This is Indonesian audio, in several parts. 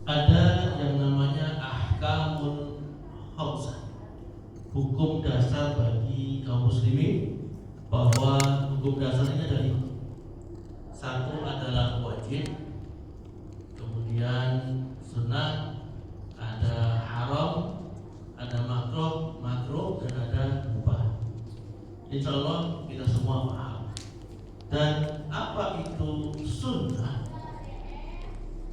ada yang namanya ahkamul khamsah, hukum dasar bagi kaum muslimin, bahwa hukum dasarnya dari satu adalah wajib, kemudian sunnah, ada haram, ada makruh, dan ada mubah. Insya Allah kita semua paham. Dan apa itu sunnah?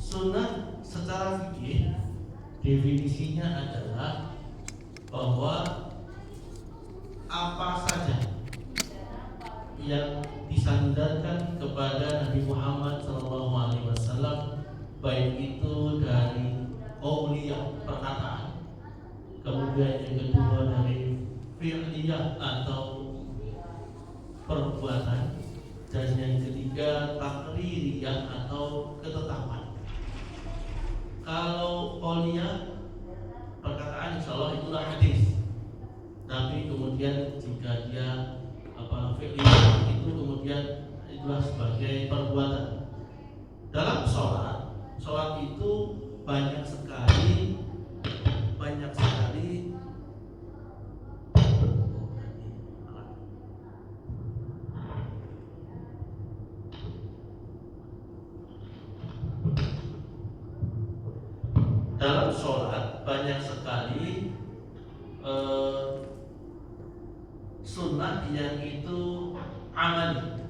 Sunnah secara fikih definisinya adalah bahwa apa saja yang disandarkan kepada Nabi Muhammad SAW, baik itu dari qauliyah perkataan, kemudian yang kedua dari fi'liyah atau perbuatan, dan yang ketiga takririyah atau ketetapan. Kalau qauliyah perkataan, insya Allah itulah hadis. Tapi kemudian jika dia fi'liyah itu kemudian itulah sebagai perbuatan. Dalam sholat itu banyak sekali sunnah yang itu amali.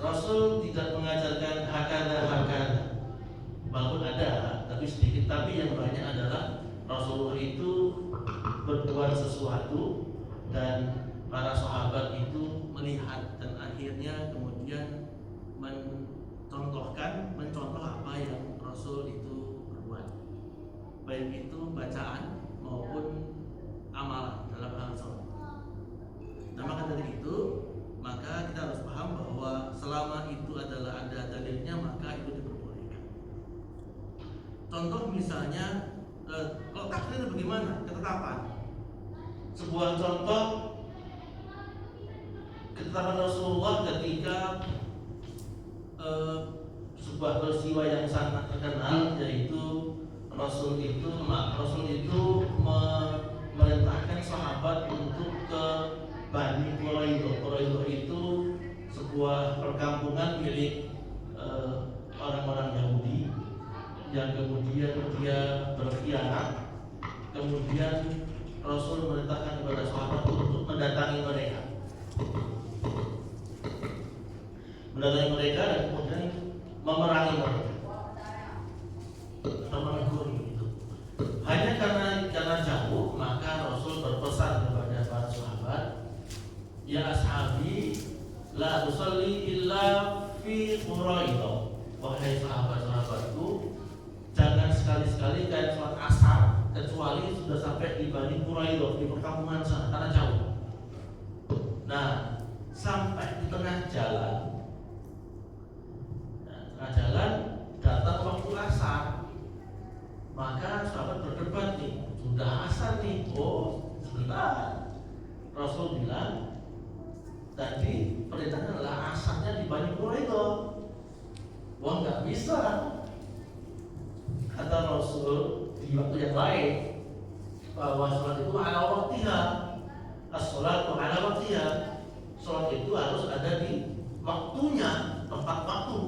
Rasul tidak mengajarkan hakada, walaupun ada tapi sedikit. Tapi yang banyak adalah Rasulullah itu berbuat sesuatu dan para sahabat itu melihat, dan akhirnya kemudian mencontoh apa yang Rasul itu berbuat, baik itu bacaan maupun amalan dalam hal sholat. Nah, maka dari itu, maka kita harus paham bahwa selama itu adalah ada dalilnya, maka itu diperbolehkan. Contoh misalnya, kalau takdir bagaimana? Ketetapan. Sebuah contoh ketetapan Rasulullah ketika sebuah peristiwa yang sangat terkenal, yaitu Rasul itu memerintahkan sahabat untuk ke Bani Quraidah. Quraidah itu sebuah perkampungan milik orang-orang Yahudi yang kemudian dia berkhianat. Kemudian Rasul memerintahkan kepada sahabat untuk mendatangi mereka, dan kemudian memerangi mereka. Hanya karena jauh, maka Rasul berpesan kepada para sahabat, ya ashabi, la tusalli illa fi Quraidah. Wahai sahabat-sahabatku, jangan sekali-sekali kalian sholat asar kecuali sudah sampai di Bani Quraidah, di perkampungan sana, karena jauh. Nah, sampai di tengah jalan datang waktu asar. Maka sahabat berdebat nih, sudah asar nih, oh sebentar. Rasul bilang tadi perintahnya adalah asarnya di Bani Quraidah. Wah, nggak bisa, kata Rasul di waktu yang lain, bahwa sholat itu ala waktiha, as-sholatu ala waktiha. Sholat itu harus ada di waktunya, tempat waktu.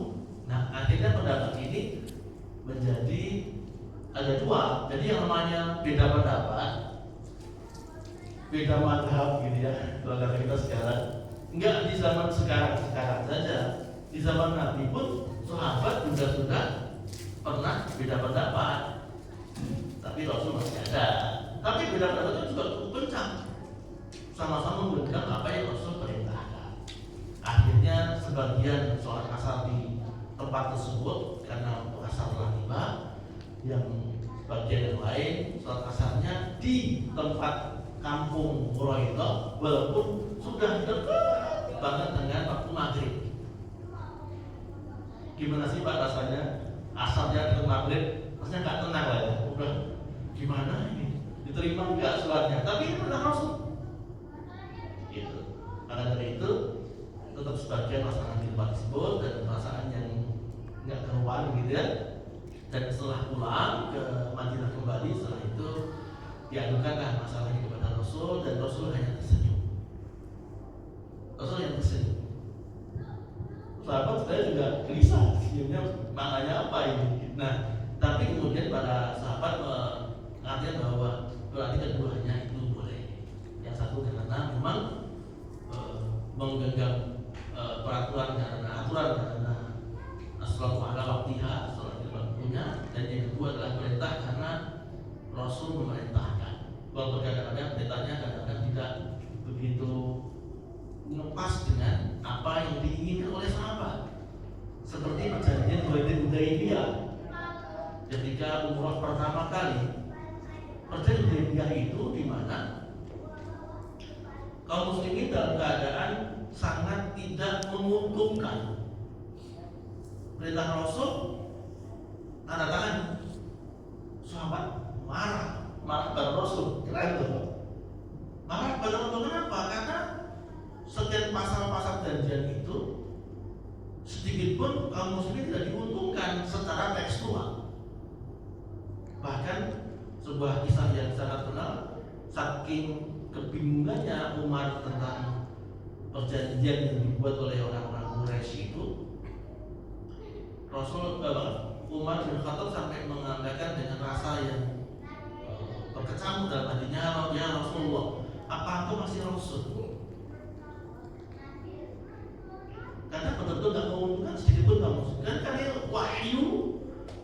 Nah, akhirnya pendapat ini menjadi ada dua. Jadi yang namanya beda pendapat, beda madhab gitu ya, kalau kata kita sekarang. Enggak di zaman sekarang saja, di zaman Nabi pun sahabat juga sudah pernah beda pendapat, tapi Rasul masih ada. Tapi beda pendapat itu juga cukup kencang, sama-sama memberikan apa yang Rasul perintahkan. Akhirnya sebagian sholat asar di tempat tersebut karena asar telah tiba, yang bagian yang lain sholat asarnya di tempat kampung Quraidah, walaupun sudah dekat banget dengan waktu maghrib. Gimana sih Pak rasanya asarnya ke maghrib, rasanya nggak tenang lah ya. Udah gimana ini, diterima nggak sholatnya? Tapi ini pernah Rasul. Gitu. Maka dari itu tetap sebagian melaksanakan di tempat tersebut dan perasaan yang nggak keruan gitu ya. Dan setelah pulang ke Madinah kembali, setelah itu diadukanlah masalahnya kepada Rasul, dan Rasul hanya tersenyum. Rasul yang tersenyum. Sahabat saya juga gelisah, senyumnya maknanya apa ini? Nah, tapi kemudian para sahabat mengatakan bahwa berarti keduanya itu boleh. Yang satu karena memang menggenggam peraturan karena aturan karena as-salatu ala waqtiha, salat di waktunya, dan yang kedua adalah perintah karena Rasul memerintahkan. Walaupun kadang-kadang perintahnya kadang-kadang tidak begitu lepas dengan apa yang diinginkan oleh sahabat. Seperti perjanjian Hudaybiyah ketika umrah pertama kali. Perjanjian Hudaybiyah itu di mana kaum muslimin dalam keadaan sangat tidak menguntungkan. Perintah Rasul tanda tangan, sahabat marah pada Rasul, keren tuh. Marah pada Rasul kenapa? Karena setiap pasal-pasal perjanjian itu sedikit pun kaum muslimin tidak diuntungkan secara tekstual. Bahkan sebuah kisah yang sangat terkenal, saking kebingungannya Umar tentang perjanjian yang dibuat oleh orang-orang Quraisy itu, Umar bin Khattab sampai mengatakan dengan rasa yang berkecamuk dalam hatinya, ya Rasulullah, apa aku masih Rasul? Karena betul-betul tidak menguntungkan sedikit pun kamu. Dan karena wahyu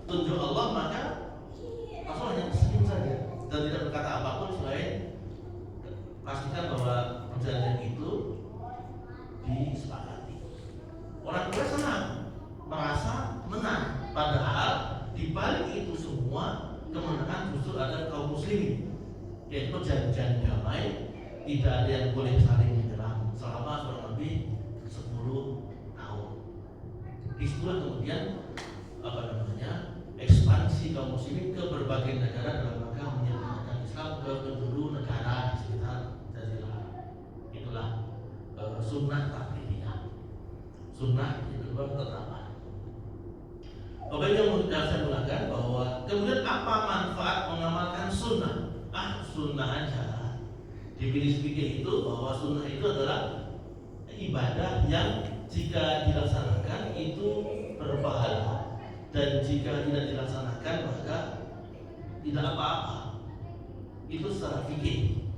tunjuk Allah, maka Rasul hanya tersenyum saja dan tidak berkata apapun selain pastikan bahwa perjanjian itu disepakati. Orang tua senang, merasa menang, padahal di balik itu semua kemenangan justru ada kaum muslimin, yaitu perjanjian damai, tidak ada yang boleh saling menyerang selama kurang lebih 10 tahun. Disitulah kemudian ekspansi kaum muslimin ke berbagai negara dalam rangka menyebarkan Islam ke penjuru negara di sekitar Jazirah Arab. Itulah sunnah taklidiyah, sunnah yang kedua ketetapan. Bapak yang saya mengatakan bahwa kemudian apa manfaat mengamalkan sunnah? Sunnah aja. Definisi fikih itu bahwa sunnah itu adalah ibadah yang jika dilaksanakan itu berpahala, dan jika tidak dilaksanakan maka tidak apa-apa. Itu secara fikih.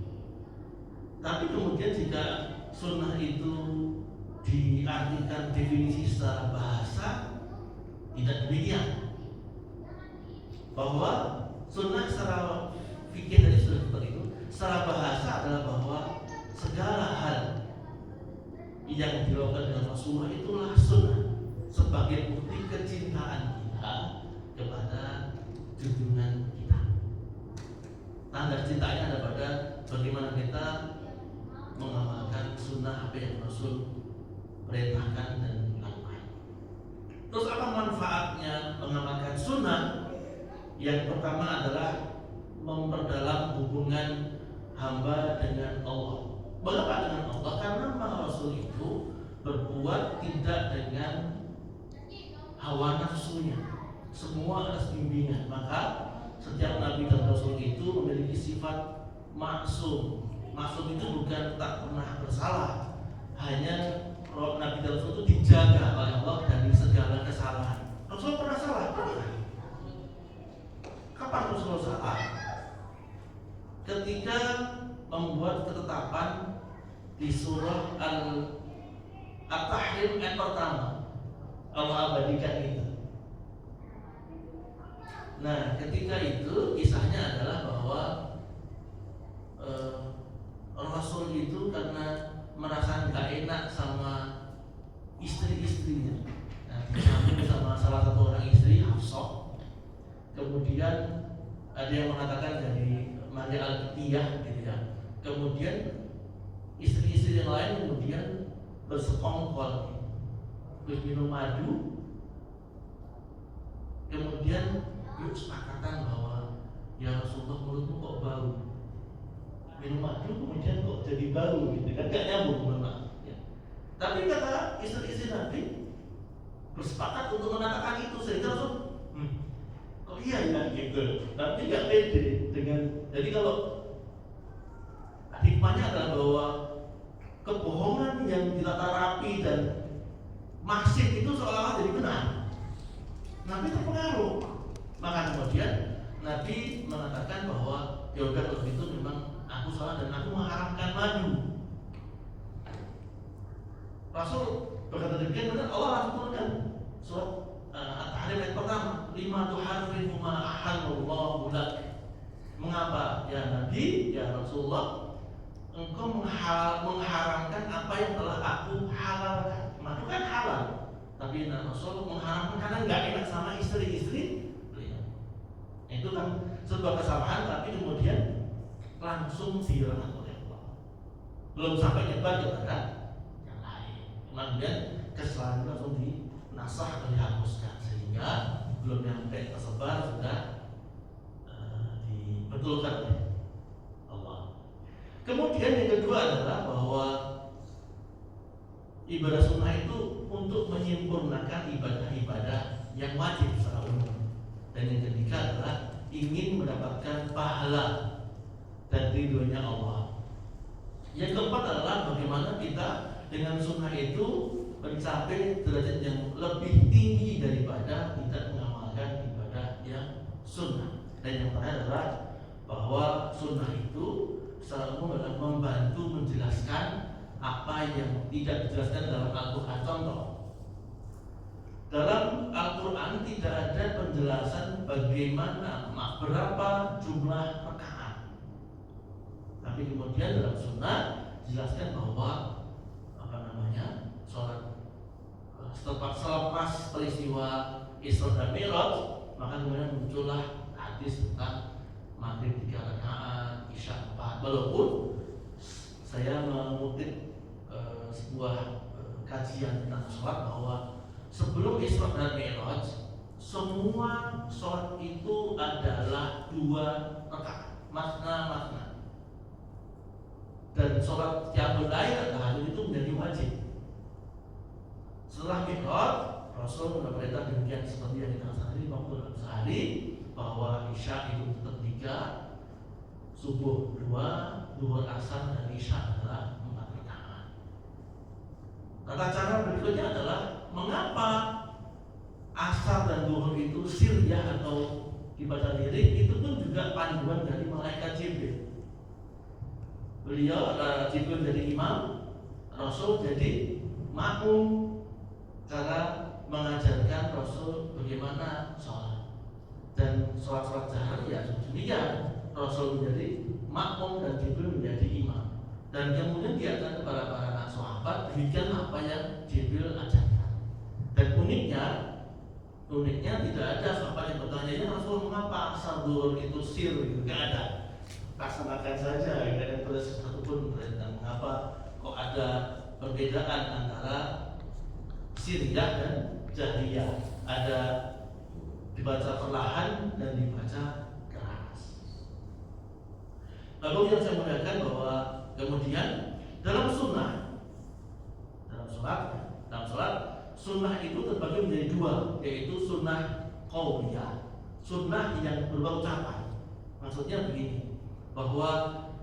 Tapi kemudian jika sunnah itu diartikan definisi secara bahasa, tidak demikian. Bahwa sunnah secara fikih tadi sudah seperti itu. Secara bahasa adalah bahwa segala hal yang dilakukan dengan Rasulullah itulah sunnah, sebagai bukti kecintaan kita kepada junjungan kita. Tanda cintanya ada pada bagaimana kita mengamalkan sunnah apa yang Rasul perintahkan dan lakukan. Terus apa manfaatnya mengamalkan sunnah? Yang pertama adalah memperdalam hubungan hamba dengan Allah. Mengapa dengan Allah? Karena memang Rasul itu berbuat tidak dengan hawa nafsunya, semua atas bimbingan. Maka setiap Nabi dan Rasul itu memiliki sifat maksum. Maksum itu bukan tak pernah bersalah, hanya Nabi dan Rasul itu dijaga oleh Allah dari segala kesalahan. Rasul pernah salah? Kapan Rasul salah? Ketika membuat ketetapan di surah At-Tahrim ayat pertama, Allah abadikan itu. Nah, ketika itu kisahnya adalah bahwa Rasul itu karena merasa nggak enak sama istri-istrinya, disambung sama salah satu orang istri, Hafsah. Kemudian ada yang mengatakan dari Maria Al-Qibtiyah gitu ya. Kemudian istri-istri yang lain kemudian bersekongkol, minum madu. Kemudian yuk sepakatan bahwa ya Rasulullah mulutmu kok bau. Minum madu kemudian kok jadi bau gitu kan, gak nyambung ya. Tapi kata istri-istri Nabi bersepakat untuk mengatakan itu, sehingga Rasul iya ya gitu. Tapi nggak pede dengan. Jadi kalau hikmahnya adalah bahwa kebohongan yang ditata rapi dan masif itu seolah-olah jadi benar. Nabi terpengaruh. Maka kemudian Nabi mengatakan bahwa ya udah kalau itu memang aku salah dan aku mengharamkan madu. Rasul berkata demikian, benar Allah langsung turunkan surat At-Tahrim ayat pertama, lima tuharrimu ma ahallallahu lak. Mengapa ya Nabi, ya Rasulullah, engkau mengharamkan apa yang telah aku halalkan? Madu kan halal, tapi Rasul mengharamkan karena nggak enak sama istri-istri beliau. Itu kan sebuah kesalahan, tapi kemudian langsung dirahmat oleh Allah. Belum sampai nyebar kepada yang lain. Kemudian kesalahan itu langsung dinasah atau dihapuskan, sehingga belum sampai tersebar sudah dibetulkan oleh Allah. Kemudian yang kedua adalah bahwa ibadah sunnah itu untuk menyempurnakan ibadah-ibadah yang wajib secara umum. Dan yang ketiga adalah ingin mendapatkan pahala dan ridhonya Allah. Yang keempat adalah bagaimana kita dengan sunnah itu mencapai derajat yang lebih tinggi daripada kita mengamalkan ibadah yang sunnah. Dan yang terakhir adalah bahwa sunnah itu secara umum adalah membantu menjelaskan apa yang tidak dijelaskan dalam Al-Quran. Contoh, dalam Al-Quran tidak ada penjelasan bagaimana berapa jumlah rakaat, tapi kemudian dalam sunnah dijelaskan bahwa sholat selepas peristiwa Isra dan Mi'raj, maka kemudian muncullah hadis tentang maghrib 3 rakaat, isya 4. Walaupun saya mengutip sebuah kajian tentang sholat bahwa sebelum Isra dan Mi'raj semua sholat itu adalah 2 rakaat, masna. Dan sholat qiyamul lail itu menjadi wajib. Setelah Mi'raj, Rasul berperintah demikian seperti yang kita sehari waktu dalam sehari, bahwa isya itu tetap 3, subuh 2, zuhur, asar dan isya adalah 4 rakaat. Tata cara berikutnya adalah mengapa asar dan zuhur itu sirriyah atau dibaca lirik, itu pun juga panduan dari malaikat Jibril. Beliau Jibril jadi imam, Rasul jadi makmum, cara mengajarkan Rasul bagaimana sholat. Dan sholat jahar ya demikian, Rasul menjadi makmum dan Jibril menjadi imam. Dan kemudian diajarkan kepada para sahabat demikian apa yang Jibril ajarkan. Dan uniknya tidak ada sahabat yang bertanya, Rasul mengapa asar zuhur itu sir, gitu. Tidak ada, laksanakan saja. Tidak ada tulis satupun tentang mengapa kok ada perbedaan antara sirriyah dan jahriyah, ada dibaca perlahan dan dibaca keras. Lalu yang saya muliakan bahwa kemudian dalam sholat sunnah itu terbagi menjadi 2, yaitu sunnah qauliyah, sunnah yang berupa ucapan. Maksudnya begini, bahwa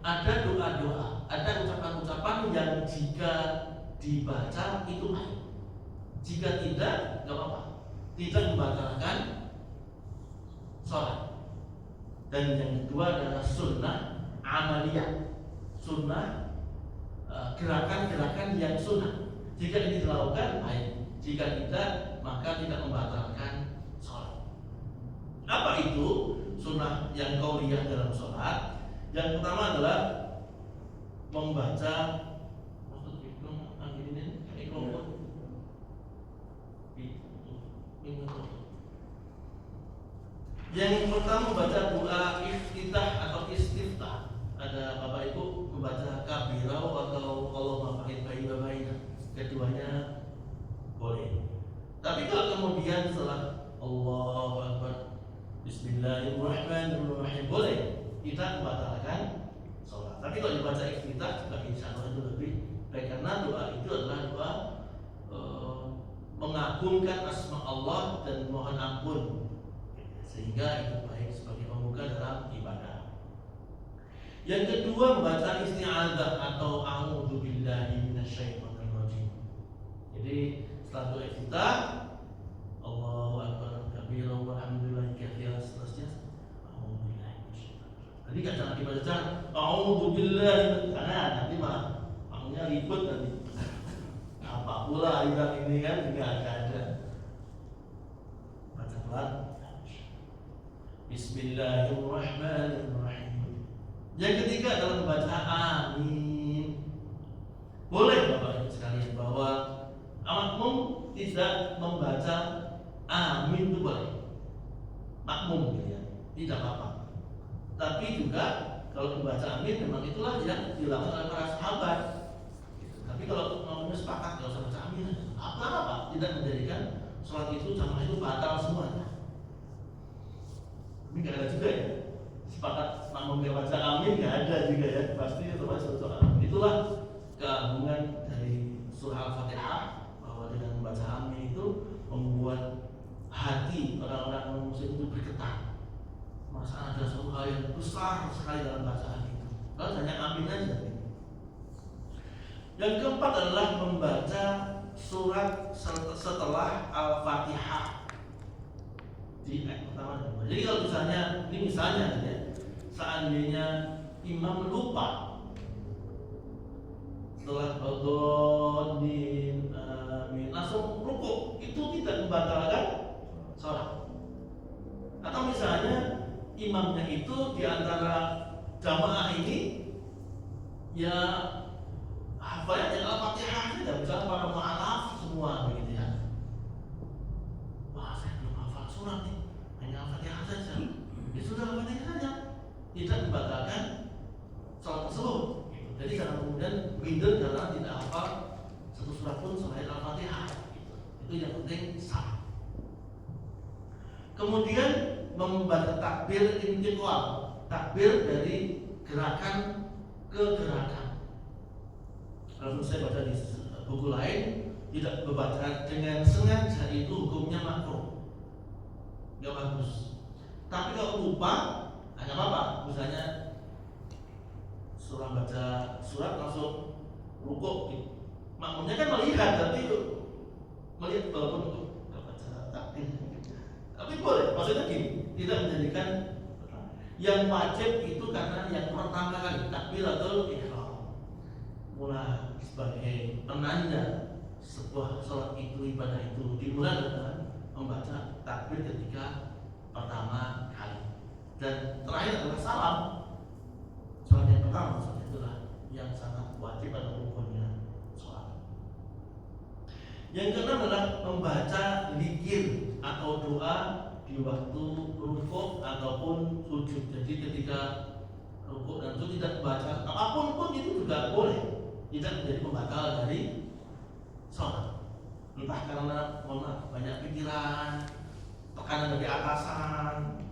ada doa-doa, ada ucapan-ucapan yang jika dibaca itu baik, jika tidak, nggak apa-apa, tidak membatalkan sholat. Dan yang kedua adalah sunnah amaliyah, sunnah gerakan-gerakan yang sunnah. Jika ini dilakukan baik, jika tidak maka tidak membatalkan sholat. Apa itu sunnah yang qauliyah dalam sholat? Yang pertama adalah membaca yang pertama membaca doa iftitah atau istiftah. Ada Bapak Ibu membaca kabirau atau Allahumma fa'id baina. Keduanya boleh. Tapi kalau kemudian setelah Allahu Akbar, Bismillahirrahmanirrahim, boleh kita membatalkan sholat. Tapi kalau dibaca iftitah juga insya Allah itu lebih baik, karena doa itu adalah doa mengagungkan asma Allah dan mohon ampun. sehingga itu baik sebagai pembuka dalam ibadah. Yang kedua, membaca isti'adzah atau a'udzubillahi minasyaitonir rajim. Jadi setelah doa iftitah, Allahu akbar kabira walhamdulillahi katsiran, seterusnya a'udzubillahi minasyaitonir rajim. Jadi jangan dibaca a'udzubillahi, karena nanti malah maknanya ribet nanti. Apa pula ayat ini kan juga ada. Baca pelan. Bismillahirrahmanirrahim. Yang ketiga adalah membaca amin. Boleh Bapak Ibu sekalian bahwa makmum tidak membaca amin itu boleh. Makmum gitu ya, tidak apa-apa. Tapi juga kalau membaca amin memang itulah yang dilakukan oleh para sahabat. Tapi kalau makmumnya sepakat kalau usah baca amin, apa-apa, tidak menjadikan sholat itu jamaah itu batal semuanya. Tapi nggak ada juga ya. Sepakat makmum yang baca amin nggak ada juga ya, pasti otomatis amin. Itulah keagungan dari surah Al-Fatihah, bahwa dengan membaca amin itu membuat hati orang-orang muslim itu bergetar. Masa ada suatu hal yang besar sekali dalam bacaan itu, kalau hanya amin aja. Yang keempat adalah membaca surat setelah Al-Fatihah di ayat pertama dan kedua. Jadi kalau misalnya ya, seandainya imam lupa setelah Al-Dodin amin langsung rukuk, itu tidak membatalkan sholat. Atau misalnya imamnya itu diantara jamaah ini ya hafalnya Al-Fatihah saja, misalnya para mu'alaf semua begitu ya. Wah, saya belum hafal surat nih, hanya Al-Fatihah saja. Ya sudah, Al-Fatihah saja, tidak membatalkan sholat tersebut. Jadi jangan kemudian minder karena tidak hafal satu surat pun selain Al-Fatihah. Itu yang penting sah. Kemudian membaca takbir intiqal, takbir dari gerakan ke gerakan. Kalau saya baca di buku lain, tidak membaca dengan sengaja itu hukumnya makruh, nggak bagus. Tapi kalau lupa, hanya apa? Misalnya surah baca surat langsung rukuk, makmumnya kan melihat, tapi melihat walaupun nggak baca takbir. Tapi boleh, maksudnya gini, tidak menjadikan yang wajib itu karena yang pertama kali takbir atau ihram. Mula sebagai penanda sebuah sholat itu, ibadah itu dimulai dengan membaca takbir ketika pertama kali, dan terakhir adalah salam. Sholat yang pertama maksudnya itulah yang sangat wajib atau rukunnya sholat. Yang keenam adalah membaca zikir atau doa di waktu rukuk ataupun sujud. Jadi ketika rukuk dan sujud tidak membaca apapun pun itu juga boleh, tidak menjadi pembatal dari sholat. Entah karena banyak pikiran, tekanan dari atasan,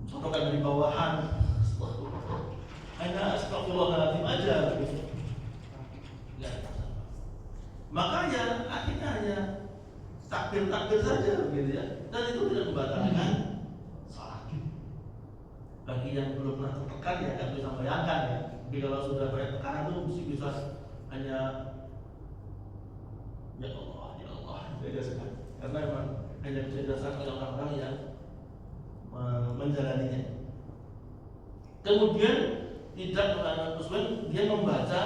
sotokan dari bawahan, hanya astagfirullahaladzim aja begitu. Maka ya akhirnya hanya takbir saja begitu ya, dan itu tidak membatalkan sholat. Bagi yang belum pernah tertekan ya nggak bisa bayangkan ya. Tapi kalau sudah banyak tekanan itu mesti bisa hanya ya Allah saja sekali. Karena memang hanya bisa dirasakan oleh orang-orang yang menjalaninya. Kemudian tidak dia membaca,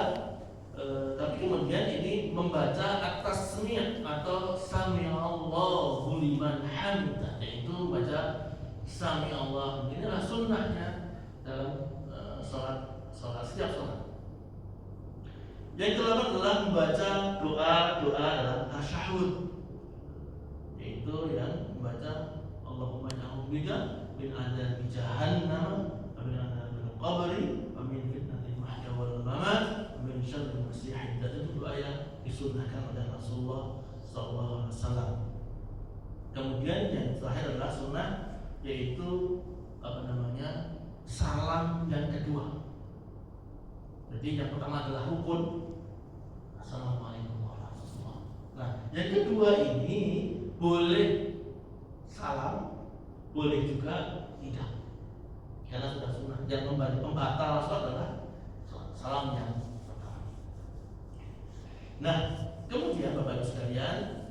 tapi kemudian ini membaca atas semi' atau sami'allahu liman hamidah, yaitu membaca sami'allahu. Inilah sunnahnya dalam setiap sholat. Yang kedua adalah membaca doa dalam tasyahud, yaitu yang membaca Allahumma na'udzubika min adzabi jahannam wa min adzabil qabri wa min fitnatil mahya wal mamat wa min syarril masiihid dajjal. Itu doa yang disunnahkan oleh Rasulullah SAW. Kemudian yang terakhir adalah sunnah, yaitu salam yang kedua. Jadi yang pertama adalah rukun, Assalamualaikum warahmatullahi wabarakatuh. Nah, yang kedua ini boleh salam, boleh juga tidak, karena sudah sunnah. Yang pembatal sholat adalah salam yang pertama. Nah, kemudian Bapak Ibu sekalian,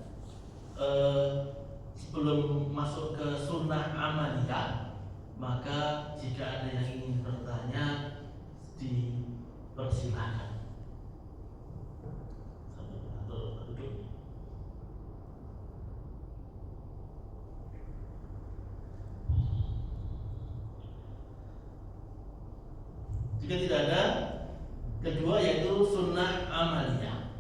sebelum masuk ke sunnah amaliyah, maka jika ada yang ingin bertanya, dipersilakan. Jika tidak ada, kedua yaitu sunnah amaliyah.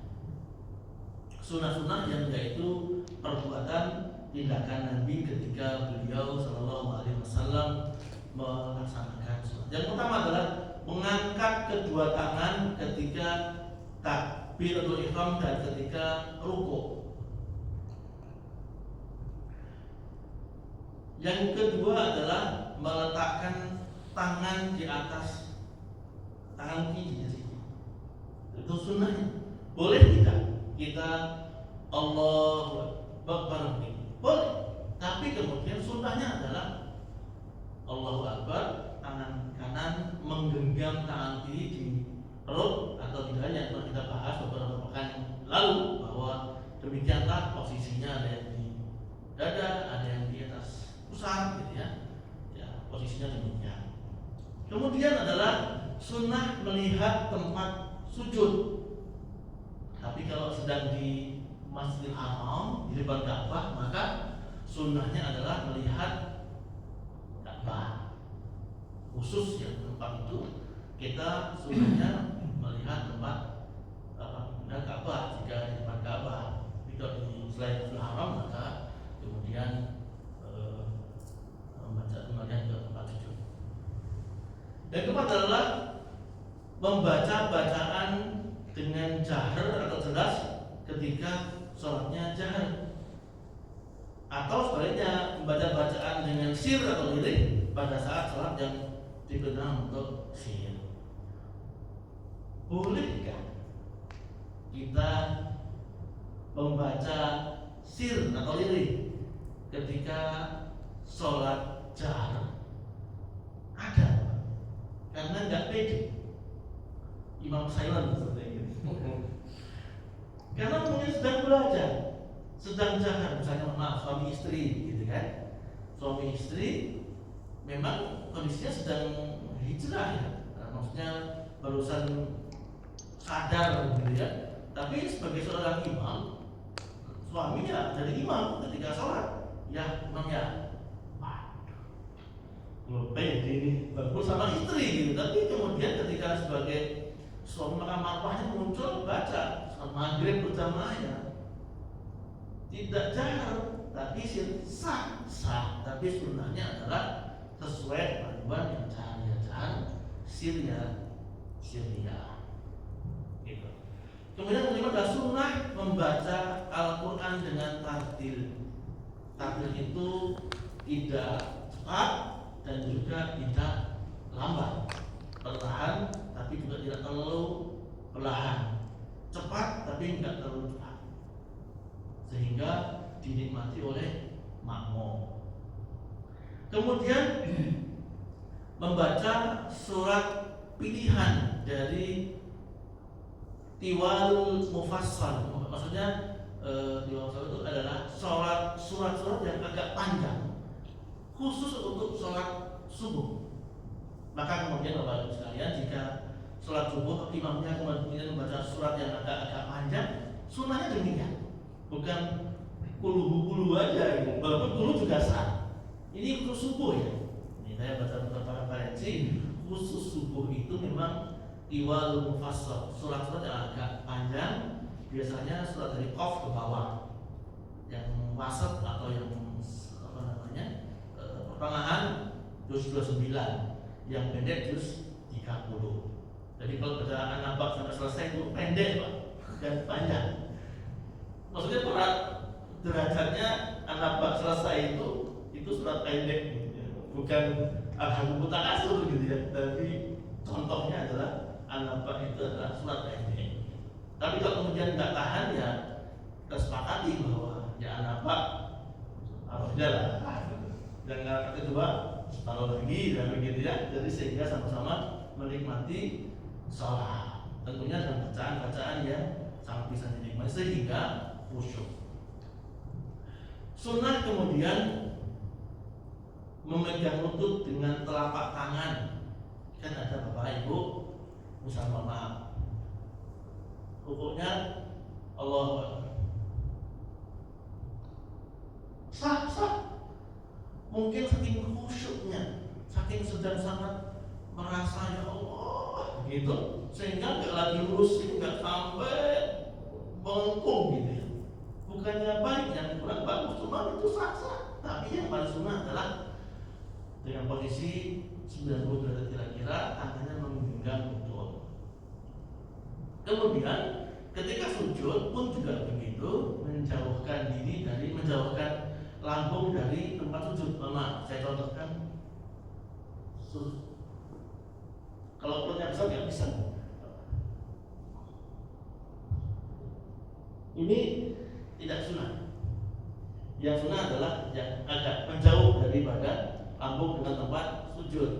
Sunnah-sunnah yang yaitu perbuatan tindakan Nabi ketika beliau Shallallahu Alaihi Wasallam melaksanakan sholat. Yang pertama adalah mengangkat kedua tangan ketika takbiratul ihram dan ketika rukuk. Yang kedua adalah meletakkan tangan di atas tangan kiri. Itu sunnahnya. Boleh tidak kita Allahu Akbar? Boleh. Tapi kemudian sunnahnya adalah Allahu Akbar, tangan kanan menggenggam tangan kiri di perut atau tidak, yang telah kita bahas beberapa pekan lalu bahwa demikianlah posisinya, ada yang di dada, ada yang di atas pusar gitu ya. Ya, posisinya demikian. Kemudian adalah sunnah melihat tempat sujud. Tapi kalau sedang di Masjidil Haram di depan Ka'bah, maka sunnahnya adalah melihat Ka'bah. Khusus yang tempat itu kita sunnahnya melihat tempat Ka'bah jika di depan Ka'bah. Tapi kalau di selain Masjidil Haram, maka kemudian melihat ke tempat sujud. Dan keempat adalah membaca bacaan dengan jahar atau jelas ketika sholatnya jahar, atau sebaliknya membaca bacaan dengan sir atau lirik pada saat sholat yang dikenal untuk sir. Bolehkah kita membaca sir atau lirik ketika sholat jahar? Ada, karena nggak pede. Imam Silent seperti itu. Karena mungkin sedang belajar, sedang jahar, misalnya maaf suami istri, gitu kan? Suami istri memang kondisinya sedang hijrah ya, maksudnya barusan sadar, gitu ya. Tapi sebagai seorang imam, suaminya jadi imam ketika sholat, ya imam ya, pede ini bagus sama istri, gitu. Tapi kemudian ketika sebagai suami maka marwahnya muncul baca sholat maghrib berjamaahnya, tidak jahar, tapi sah, tapi sunnahnya adalah sesuai panduan yang jahar sirnya. Gitu. Kemudian kelima adalah sunnah membaca Al-Quran dengan tartil. Tartil itu tidak cepat dan juga tidak lambat, perlahan tapi juga tidak terlalu perlahan, cepat tapi tidak terlalu cepat, sehingga dinikmati oleh makmum. Kemudian membaca surat pilihan dari Tiwal Mufassal, maksudnya Tiwal Mufassal itu adalah surat-surat yang agak panjang, khusus untuk sholat subuh. Maka kemudian Bapak Ibu sekalian, jika sholat subuh imamnya kemudian membaca surat yang agak panjang, sunnahnya demikian, bukan kuluhu aja gitu. Walaupun kuluh juga sah. Ini khusus subuh ya. Ini saya baca beberapa referensi, khusus subuh itu memang Tiwal Mufassal, surat-surat yang agak panjang, biasanya surat dari Qaf ke bawah, yang wasat atau yang pertengahan juz 29, yang pendek juz 30. Jadi kalau baca An-Naba sampai selesai itu pendek Pak, dan panjang. Maksudnya berat derajatnya An-Naba selesai itu surat pendek gitu ya. Bukan Al-Haqqul Takasur gitu ya. Tapi contohnya adalah An-Naba itu adalah surat pendek. Tapi kalau kemudian nggak tahan ya kita sepakati bahwa ya An-Naba harusnya lah Dan rakaat kedua separuh lagi dan begitu ya. Jadi sehingga sama-sama menikmati sholat. Tentunya dengan bacaan-bacaan yang sangat bisa dinikmati sehingga khusyuk. Sunnah kemudian memegang lutut dengan telapak tangan. Kan ada bapak ibu bersama maaf. Rukuknya Allah sah. Mungkin saking khusyuknya, saking sedang sangat merasa ya Allah gitu, sehingga nggak lagi lurus, nggak sampai bengkung gitu ya. Bukannya baik, yang kurang bagus, cuma itu sah. Tapi yang paling sunnah adalah dengan posisi 90 derajat kira-kira, tangannya menggenggam lutut. Kemudian ketika sujud pun juga begitu, menjauhkan lambung dari tempat sujud. Saya contohkan, kalau perutnya besar nggak bisa. Ini tidak sunnah. Yang sunnah adalah yang agak menjauh daripada lambung dengan tempat sujud.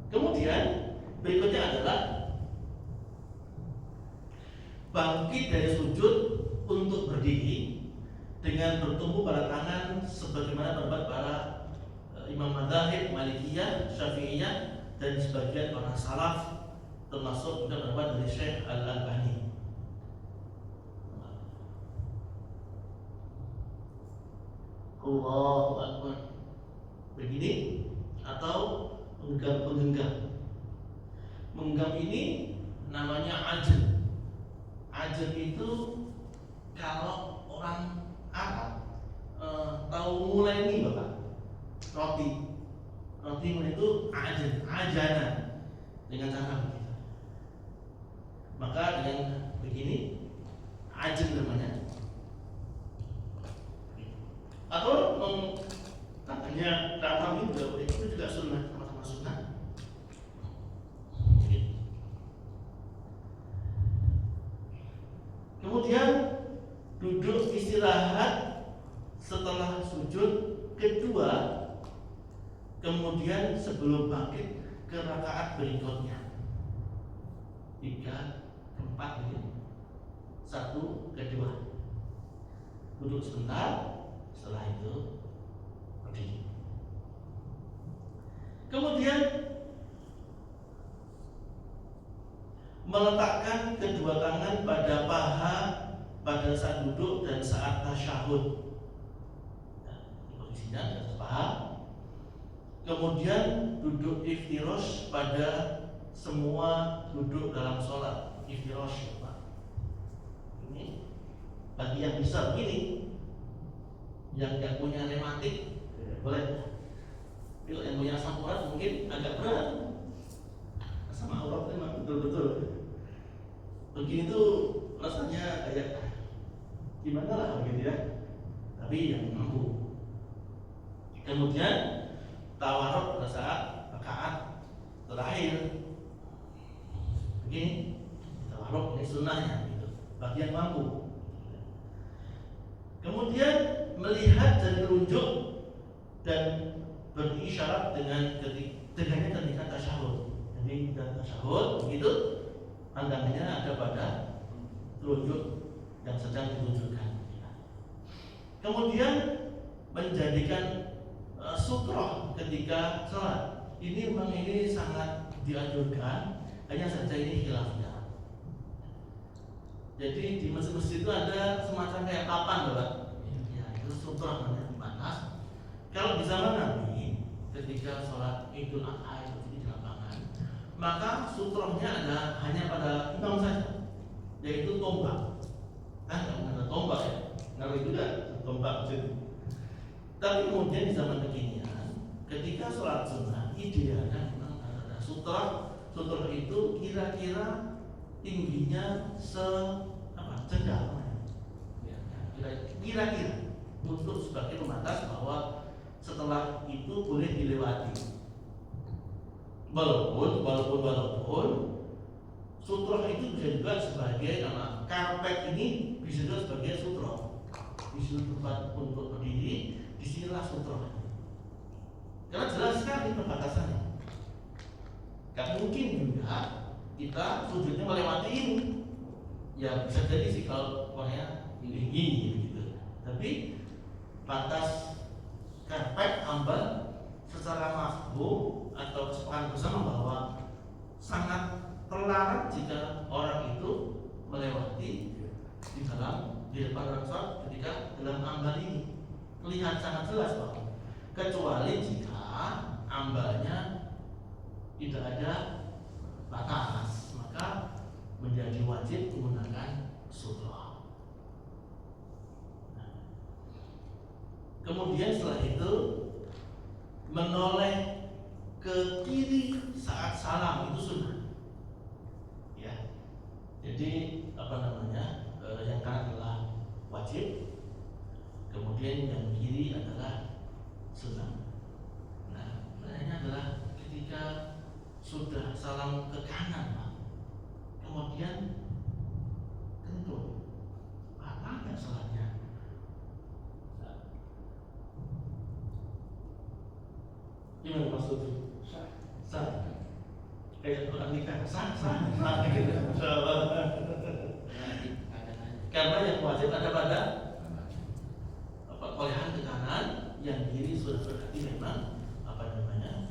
Kemudian berikutnya adalah bangkit dari sujud untuk berdiri dengan bertumpu pada tangan sebagaimana pendapat para imam madzhab Malikiyah, Syafi'iyah dan sebagian orang salaf, termasuk juga pendapat dari Syekh Al-Albani. Allahu Akbar. Begini atau menggenggam. Menggenggam ini namanya ajn. Ajn itu kalau orang Arab tahu mulai ini Bapak, roti mulai itu ajana dengan cara begitu. Maka dengan begini ajn namanya. Atau tangannya dalam itu juga sunnah, sama-sama sunnah. Kemudian duduk istirahat setelah sujud kedua, kemudian sebelum bangkit ke rakaat berikutnya. 3, 4 ini 1, kedua. Duduk sebentar, setelah itu berdiri. Kemudian meletakkan kedua tangan pada paha pada saat duduk dan saat tasyahud. Posisinya di atas paha. Kemudian duduk iftirosh pada semua duduk dalam sholat. Iftirosh, Pak. Ini bagi yang bisa begini, yang tidak punya rematik boleh. Kalau yang punya asam urat mungkin agak berat. Sama aurat memang betul-betul begini tuh rasanya kayak gimana lah begitu ya. Tapi yang mampu. Kemudian tawarruk pada saat rakaat terakhir. Begini tawarruk ini sunnahnya gitu. Bagi yang mampu. Kemudian melihat dan telunjuk dan berisyarat dengan ketika tasyahud. Jadi dan tasyahud begitu pandangannya ada pada telunjuk yang sedang ditunjukkan. Kemudian menjadikan sutroh ketika sholat. Ini memang ini sangat dianjurkan, hanya saja ini khilafnya. Jadi di masjid-masjid itu ada semacam kayak papan, Bapak. Ya, itu sutroh namanya panas. Kalau di zaman Nabi ketika sholat Idul Adha itu di lapangan, maka sutrohnya ada hanya pada imam saja, yaitu tombak. Kan ada tombak ya, ngeri juga tombak itu. Tapi kemudian di zaman kekinian, ketika sholat sunnah idealnya memang ada sutroh. Sutroh itu kira-kira tingginya jengkal, kira-kira untuk sebagai pembatas bahwa setelah itu boleh dilewati. Walaupun Sutroh itu bisa juga sebagai nama karpet, ini bisa juga sebagai sutroh. Di situ tempat untuk berdiri, disinilah sutroh. Karena jelas sekali pembatasannya. Gak mungkin juga kita sujudnya melewati ini. Ya bisa jadi sih kalau orangnya tinggi gitu. Tapi batas karpet ambal secara mafhum atau kesepakatan bersama bahwa sangat terlarang jika orang itu melewati di depan orang sholat ketika dalam ambal ini. Terlihat sangat jelas bahwa kecuali jika ambalnya tidak ada batas, maka menjadi wajib menggunakan sutroh. Kemudian setelah itu menoleh ke kiri saat salam itu sunnah. Ya, jadi yang kanan adalah wajib, kemudian yang kiri adalah sunnah. Nah, pertanyaannya adalah ketika sudah salam ke kanan, Pak, kemudian tentu apa nggak sholatnya? Gimana maksudnya? Sah. Kayak orang nikah, sah gitu. Karena yang wajib ada pada perolehan ke kanan, yang kiri sudah berarti memang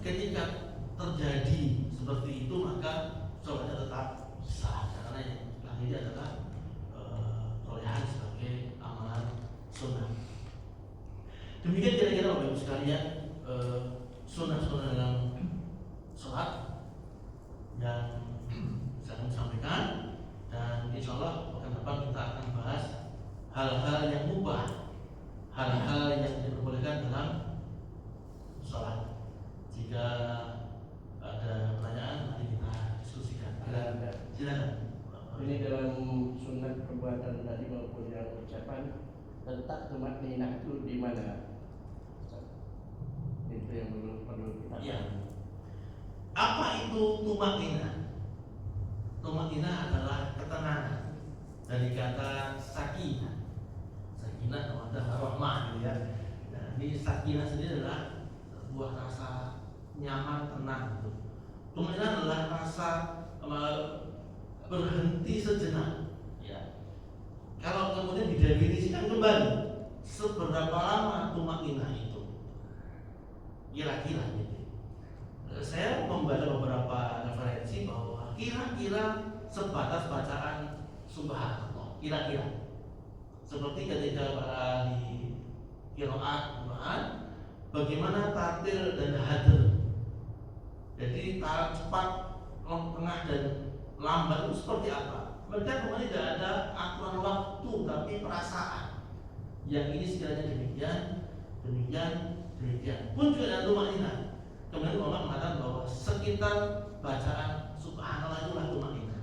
ketika terjadi seperti itu maka sholatnya tetap sah, karena yang ini adalah perolehan sebagai amalan sunnah. Demikian kira-kira Bapak Ibu sekalian sunnah-sunnah dalam sholat yang saya akan sampaikan, dan insya Allah pekan depan kita akan bahas hal-hal yang mubah, hal-hal yang diperbolehkan dalam sholat. Jika ada pertanyaan nanti kita diskusikan. Silakan. Ini dalam sunnah perbuatan tadi maupun yang ucapan, letak tumakninah itu di mana? Itu yang perlu kita. Ya. Apa itu tumakninah? Tumakninah adalah ketenangan, dari kata sakinah. Sakinah adalah rahmah, ya. Nah, ini sakinah sendiri adalah sebuah rasa nyaman, tenang gitu. Tumakninah adalah rasa berhenti sejenak, ya. Kalau kemudian didefinisikan kembali seberapa lama tumakninah itu, kira-kira gitu. Saya membaca beberapa referensi bahwa kira-kira sebatas bacaan subhanallah, kira-kira seperti ketika para di qiraat Quran, bagaimana tartil dan hadir. Jadi taraf cepat, tengah dan lambat itu seperti apa? Mereka kemudian tidak ada aturan waktu, tapi perasaan. Yang ini sekiranya demikian. Pun juga ada tumakninah. Kemudian ulama mengatakan bahwa sekitar bacaan subhanallah itulah tumakninah.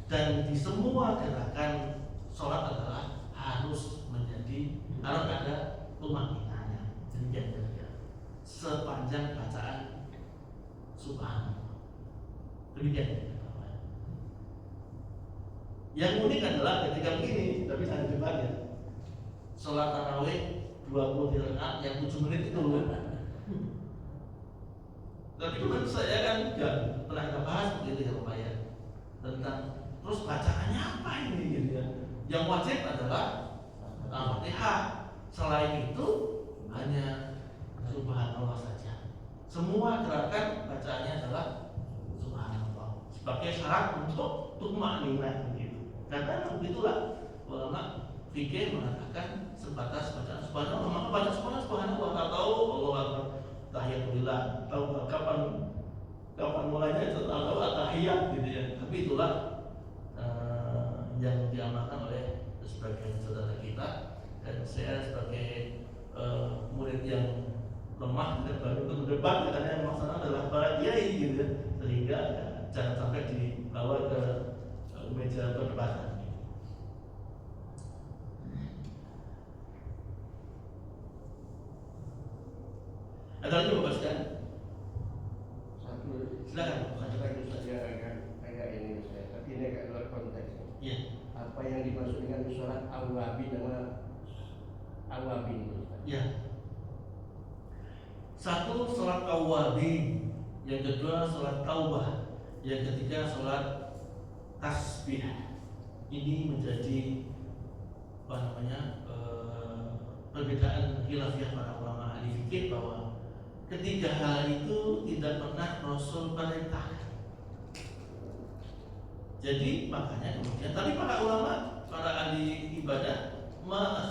Dan di semua gerakan sholat adalah harus ada tumakninahnya. Demikian sepanjang bacaan subhanallah. Demikian. Yang unik adalah ketika begini, tapi saya debat ya. Sholat tarawih 20 rakaat yang 7 menit itu loh. Tapi menurut saya kan juga pernah kita bahas begitu ya Bapak ya, tentang terus bacaannya apa ini gitu ya. Yang wajib adalah Al-Fatihah. Selain itu hanya subhanallah saja. Semua gerakan bacaannya adalah subhanallah sebagai syarat untuk tumakninah begitu. Karena begitulah ulama fikih mengatakan sebatas bacaan subhanallah, maka baca subhanallah atau Allah tahiyatulillah, tahu kapan mulainya itu atau tahiyat gitu ya. Tapi itulah yang diamalkan oleh sebagian saudara kita, dan saya sebagai murid yang lemah tidak baru untuk berdebat, karena yang maksudnya adalah para kiai gitu ya, sehingga jangan sampai dibawa ke meja perdebatan. Ada lagi Bapak sekalian? Satu. Silakan. Satu saja agak ini saya. Tapi ini sholat awabin itu Ustaz? Ya. Satu sholat awabin, yang kedua sholat taubah, yang ketiga sholat tasbih. Ini menjadi perbedaan khilafiyah para ulama ahli fikih bahwa ketiga hal itu tidak pernah Rasul perintahkan. Jadi makanya kemudian, tapi para ulama, para ahli ibadah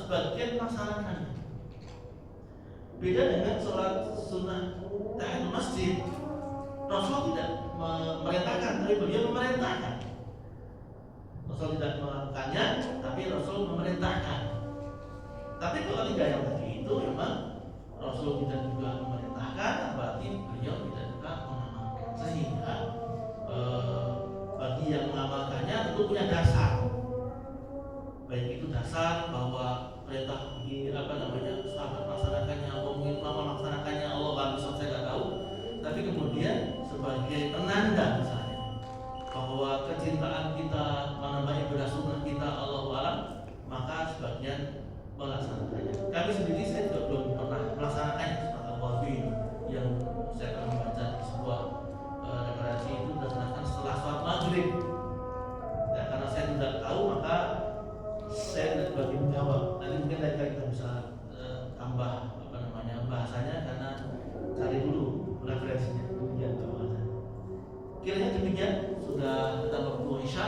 sebagian melaksanakannya. Beda dengan sholat sunnah tahiyatul masjid, Rasul tidak memerintahkan, tapi beliau memerintahkan. Rasul tidak melakukannya, tapi Rasul memerintahkan. Tapi kalau tiga yang tadi itu memang Rasul tidak juga memerintahkan, berarti beliau tidak juga mengamalkan. Sehingga bagi yang mengamalkannya tentu punya dasar. Baik itu dasar bahwa perintah sahabat melaksanakannya, mungkin ulama melaksanakannya, Allah bagi saya tidak tahu. Tapi kemudian sebagai penanda misalnya bahwa kecintaan kita menambah ibadah sunnah kita Allah alam, maka sebagian melaksanakannya. Kami sendiri saya juga belum pernah melaksanakannya seperti wafi yang saya pernah membaca di sebuah referensi itu dilaksanakan setelah sholat maghrib. Ya, karena saya tidak tahu maka saya tidak bagi menjawab. Nanti mungkin mereka kita bisa tambah bahasanya karena cari dulu referensinya. Demikian bahasanya. Kiranya demikian sudah kita waktu Isya.